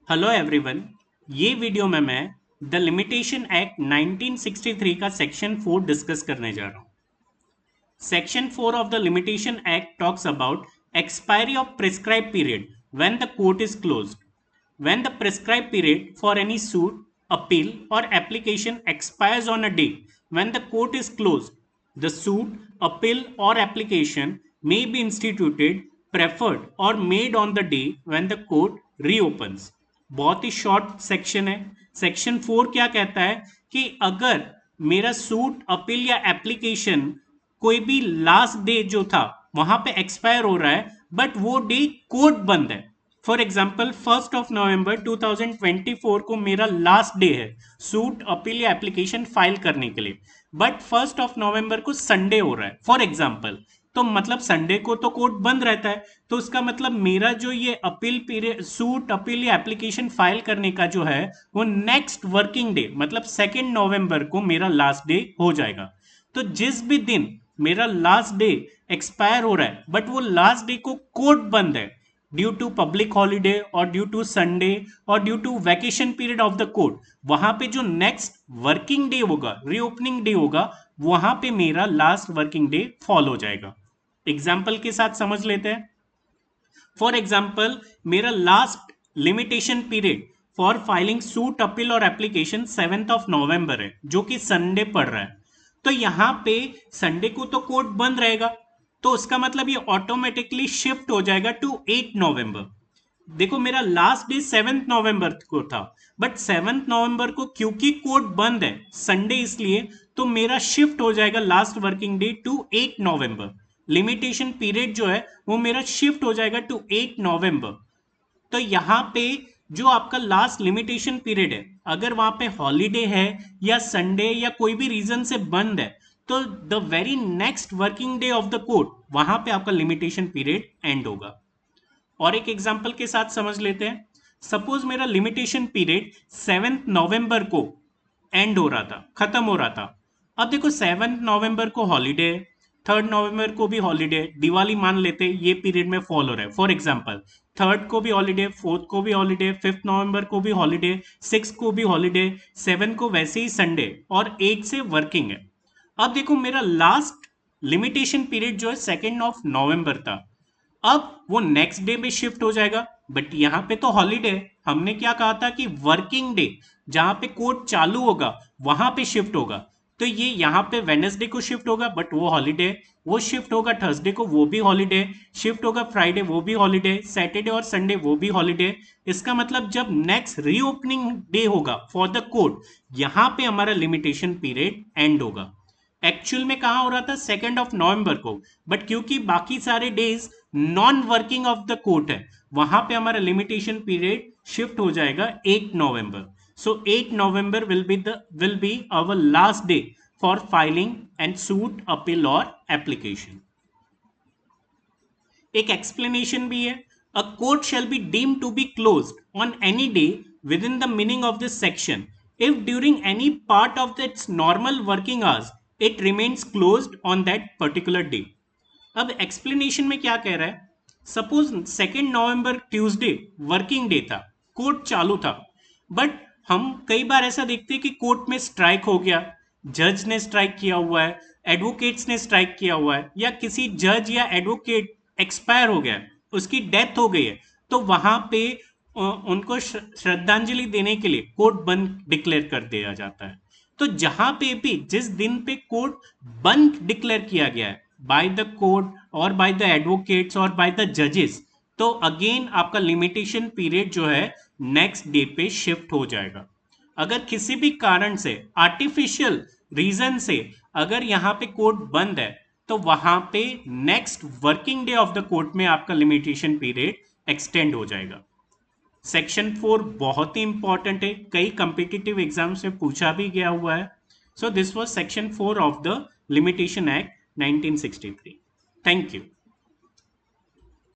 Hello everyone. ये video में मैं द लिमिटेशन एक्ट 1963 का सेक्शन 4 डिस्कस करने जा रहा हूँ। Section 4 of the limitation act talks about expiry of prescribed period when the court is closed. When the prescribed period for any suit, appeal or application expires on a day when the court is closed, the suit, appeal or application may be instituted, preferred or made on the day when the court reopens. बहुत ही short section है। Section 4 क्या कहता है कि अगर मेरा suit, appeal या application कोई भी लास्ट डे जो था वहां पे एक्सपायर हो रहा है बट वो डे कोर्ट बंद है। फॉर एग्जाम्पल 1 नवंबर 2024 को मेरा लास्ट डे है सूट, अपील या एप्लीकेशन फाइल करने के लिए, बट 1 नवंबर को संडे हो रहा है फॉर एग्जाम्पल। तो मतलब संडे को तो कोर्ट बंद रहता है, तो उसका मतलब मेरा जो ये अपील पीरियड, सूट, अपील या एप्लीकेशन फाइल करने का जो है वो नेक्स्ट वर्किंग डे मतलब 2 नवंबर को मेरा लास्ट डे हो जाएगा। तो जिस भी दिन मेरा लास्ट डे एक्सपायर हो रहा है बट वो लास्ट डे को कोर्ट बंद है ड्यू टू पब्लिक हॉलीडे और ड्यू टू संडे और due to vacation period of the court, वहां पे जो नेक्स्ट वर्किंग डे होगा, रीओपनिंग डे होगा, वहां पे मेरा लास्ट वर्किंग डे फॉल हो जाएगा। एग्जाम्पल के साथ समझ लेते हैं। फॉर एग्जाम्पल मेरा last limitation period for filing suit, appeal और एप्लीकेशन 7 नवंबर है जो कि संडे पड़ रहा है। तो यहां पे संडे को तो कोर्ट बंद रहेगा, तो उसका मतलब ये ऑटोमेटिकली शिफ्ट हो जाएगा टू 8 नवंबर। देखो मेरा लास्ट डे 7 नवंबर को था बट 7 नवंबर को क्योंकि कोर्ट बंद है संडे इसलिए, तो मेरा शिफ्ट हो जाएगा last working day to 8 November. Limitation period जो है वो मेरा शिफ्ट हो जाएगा टू 8 नवंबर। तो यहाँ पे जो आपका लास्ट लिमिटेशन पीरियड है अगर वहां पे हॉलीडे है या संडे या कोई भी रीजन से बंद है, तो the very next working day of the court वहां पे आपका लिमिटेशन पीरियड एंड होगा। और एक एग्जांपल के साथ समझ लेते हैं। सपोज मेरा लिमिटेशन पीरियड 7 नवंबर को एंड हो रहा था, खत्म हो रहा था। अब देखो 7 नवंबर को हॉलीडे, 3 नवंबर को भी हॉलीडे, दिवाली मान लेते ये पीरियड में फॉल हो रहा है फॉर एग्जाम्पल। 3 को भी हॉलीडे, 4 को भी हॉलीडे, 5 नवंबर को भी हॉलीडे, 6 को भी हॉलीडे, 7 को वैसे ही संडे और 8 से वर्किंग है। अब देखो मेरा लास्ट लिमिटेशन पीरियड जो है 2 नवंबर था, अब वो नेक्स्ट डे में शिफ्ट हो जाएगा बट यहाँ पे तो हॉलीडे है। हमने क्या कहा था कि वर्किंग डे जहां पे कोर्ट चालू होगा वहां पे शिफ्ट होगा, तो ये यहाँ पे वेनेसडे को शिफ्ट होगा बट वो हॉलीडे, वो शिफ्ट होगा थर्सडे को, वो भी हॉलीडे, शिफ्ट होगा फ्राइडे, वो भी हॉलीडे, सैटरडे और संडे वो भी हॉलीडे। इसका मतलब जब नेक्स्ट रीओपनिंग डे होगा फॉर द कोर्ट, यहाँ पे हमारा लिमिटेशन पीरियड एंड होगा। एक्चुअल में कहा हो रहा था 2 नवंबर को, बट क्योंकि बाकी सारे days non working of the court है, वहां पे हमारा लिमिटेशन पीरियड शिफ्ट हो जाएगा 8 नवंबर। So 8 November will be our last day for filing and suit, appeal और एप्लीकेशन। एक एक्सप्लेनेशन भी है। A court shall be deemed to be closed on any day within the meaning of this section if during any part of its normal working hours it remains closed on that particular day। अब explanation में क्या कह रहा है, suppose 2 नवंबर Tuesday working day था, court चालू था, but हम कई बार ऐसा देखते हैं कि कोर्ट में स्ट्राइक हो गया, जज ने स्ट्राइक किया हुआ है, एडवोकेट्स ने स्ट्राइक किया हुआ है, या किसी जज या एडवोकेट एक्सपायर हो गया, उसकी डेथ हो गई है, तो वहां पे उनको श्रद्धांजलि देने के लिए कोर्ट बंद डिक्लेयर कर दिया जाता है। तो जहां पे भी जिस दिन पे कोर्ट बंद डिक्लेयर किया गया है बाय द कोर्ट और बाय द एडवोकेट्स और बाय द जजेस, तो अगेन आपका लिमिटेशन पीरियड जो है नेक्स्ट डे पे शिफ्ट हो जाएगा। अगर किसी भी कारण से, आर्टिफिशियल रीजन से अगर यहाँ पे कोर्ट बंद है, तो वहां पे next working day of the court में आपका लिमिटेशन पीरियड एक्सटेंड हो जाएगा। सेक्शन 4 बहुत ही इंपॉर्टेंट है, कई कंपिटिटिव एग्जाम से पूछा भी गया हुआ है। So this was section 4 of the limitation act 1963। Thank you.